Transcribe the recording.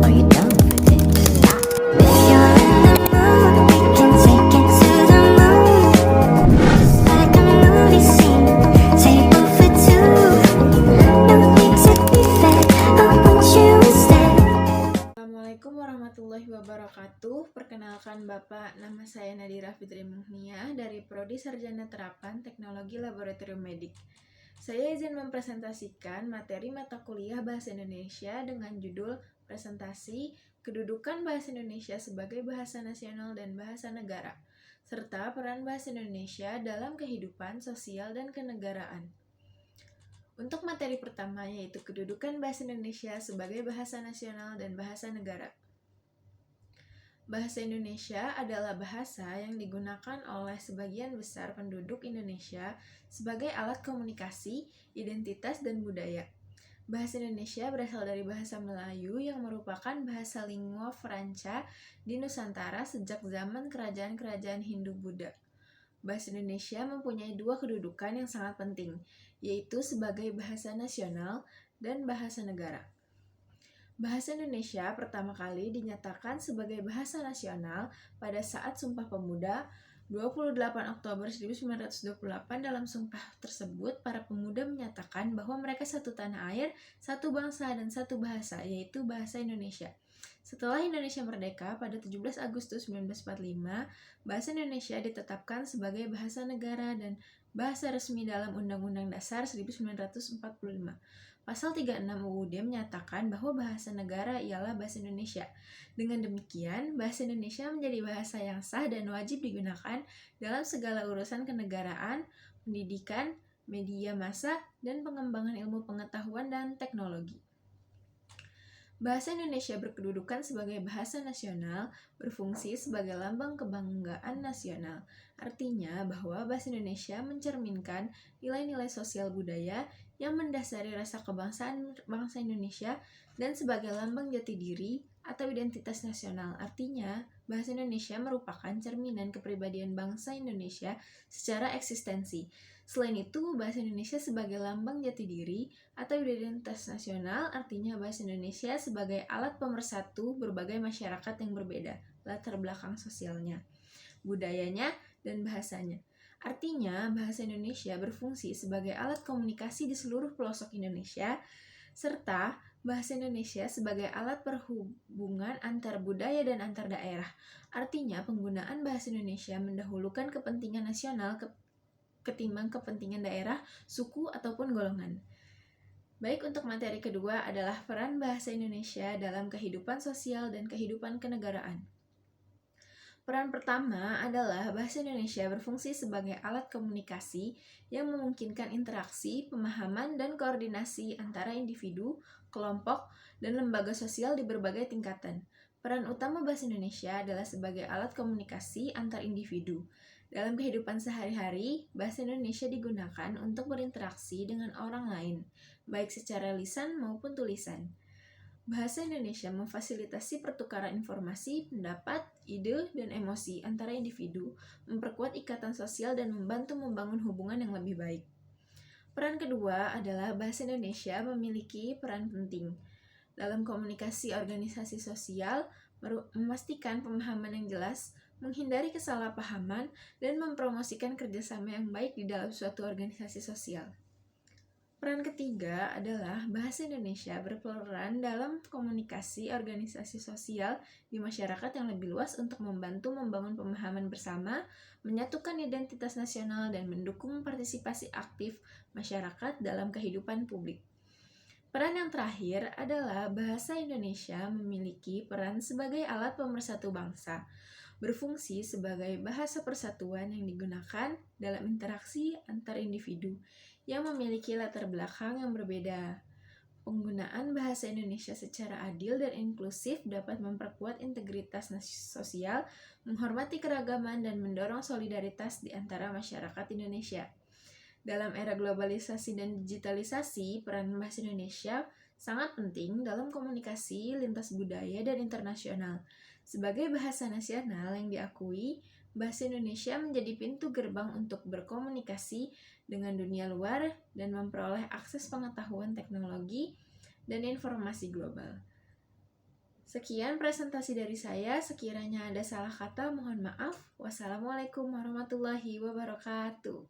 Are you down for this? If you're in the mood, we can take it to the moon. Just like a movie scene, table for two. No need to be fed, I want you instead. Assalamualaikum warahmatullahi wabarakatuh. Perkenalkan Bapak, nama saya Nadira Fitri Muhniah dari Prodi Sarjana Terapan Teknologi Laboratorium Medik. Saya izin mempresentasikan materi mata kuliah Bahasa Indonesia dengan judul Presentasi Kedudukan Bahasa Indonesia sebagai Bahasa Nasional dan Bahasa Negara, serta peran Bahasa Indonesia dalam kehidupan sosial dan kenegaraan. Untuk materi pertama yaitu kedudukan Bahasa Indonesia sebagai Bahasa Nasional dan Bahasa Negara. Bahasa Indonesia adalah bahasa yang digunakan oleh sebagian besar penduduk Indonesia sebagai alat komunikasi, identitas, dan budaya. Bahasa Indonesia berasal dari bahasa Melayu yang merupakan bahasa lingua franca di Nusantara sejak zaman kerajaan-kerajaan Hindu-Buddha. Bahasa Indonesia mempunyai dua kedudukan yang sangat penting, yaitu sebagai bahasa nasional dan bahasa negara. Bahasa Indonesia pertama kali dinyatakan sebagai bahasa nasional pada saat Sumpah Pemuda 28 Oktober 1928. Dalam sumpah tersebut, para pemuda menyatakan bahwa mereka satu tanah air, satu bangsa, dan satu bahasa, yaitu bahasa Indonesia. Setelah Indonesia merdeka pada 17 Agustus 1945, bahasa Indonesia ditetapkan sebagai bahasa negara dan bahasa resmi dalam Undang-Undang Dasar 1945. Pasal 36 UUD menyatakan bahwa bahasa negara ialah bahasa Indonesia. Dengan demikian, bahasa Indonesia menjadi bahasa yang sah dan wajib digunakan dalam segala urusan kenegaraan, pendidikan, media massa, dan pengembangan ilmu pengetahuan dan teknologi. Bahasa Indonesia berkedudukan sebagai bahasa nasional, berfungsi sebagai lambang kebanggaan nasional. Artinya bahwa bahasa Indonesia mencerminkan nilai-nilai sosial budaya yang mendasari rasa kebangsaan bangsa Indonesia dan sebagai lambang jati diri atau identitas nasional. Artinya, bahasa Indonesia merupakan cerminan kepribadian bangsa Indonesia secara eksistensi. Selain itu, bahasa Indonesia sebagai lambang jati diri atau identitas nasional, artinya bahasa Indonesia sebagai alat pemersatu berbagai masyarakat yang berbeda, latar belakang sosialnya, budayanya, dan bahasanya. Artinya, bahasa Indonesia berfungsi sebagai alat komunikasi di seluruh pelosok Indonesia, serta bahasa Indonesia sebagai alat perhubungan antar budaya dan antar daerah. Artinya, penggunaan bahasa Indonesia mendahulukan kepentingan nasional ketimbang kepentingan daerah, suku, ataupun golongan. Baik, untuk materi kedua adalah peran bahasa Indonesia dalam kehidupan sosial dan kehidupan kenegaraan. Peran pertama adalah bahasa Indonesia berfungsi sebagai alat komunikasi yang memungkinkan interaksi, pemahaman, dan koordinasi antara individu, kelompok, dan lembaga sosial di berbagai tingkatan. Peran utama bahasa Indonesia adalah sebagai alat komunikasi antar individu. Dalam kehidupan sehari-hari, bahasa Indonesia digunakan untuk berinteraksi dengan orang lain, baik secara lisan maupun tulisan. Bahasa Indonesia memfasilitasi pertukaran informasi, pendapat, ide, dan emosi antara individu, memperkuat ikatan sosial, dan membantu membangun hubungan yang lebih baik. Peran kedua adalah bahasa Indonesia memiliki peran penting dalam komunikasi organisasi sosial, memastikan pemahaman yang jelas, menghindari kesalahpahaman, dan mempromosikan kerjasama yang baik di dalam suatu organisasi sosial. Peran ketiga adalah bahasa Indonesia berperan dalam komunikasi organisasi sosial di masyarakat yang lebih luas untuk membantu membangun pemahaman bersama, menyatukan identitas nasional, dan mendukung partisipasi aktif masyarakat dalam kehidupan publik. Peran yang terakhir adalah bahasa Indonesia memiliki peran sebagai alat pemersatu bangsa, berfungsi sebagai bahasa persatuan yang digunakan dalam interaksi antar individu yang memiliki latar belakang yang berbeda. Penggunaan bahasa Indonesia secara adil dan inklusif dapat memperkuat integritas sosial, menghormati keragaman, dan mendorong solidaritas di antara masyarakat Indonesia. Dalam era globalisasi dan digitalisasi, peran bahasa Indonesia sangat penting dalam komunikasi lintas budaya dan internasional. Sebagai bahasa nasional yang diakui, bahasa Indonesia menjadi pintu gerbang untuk berkomunikasi dengan dunia luar dan memperoleh akses pengetahuan teknologi dan informasi global. Sekian presentasi dari saya, sekiranya ada salah kata mohon maaf. Wassalamualaikum warahmatullahi wabarakatuh.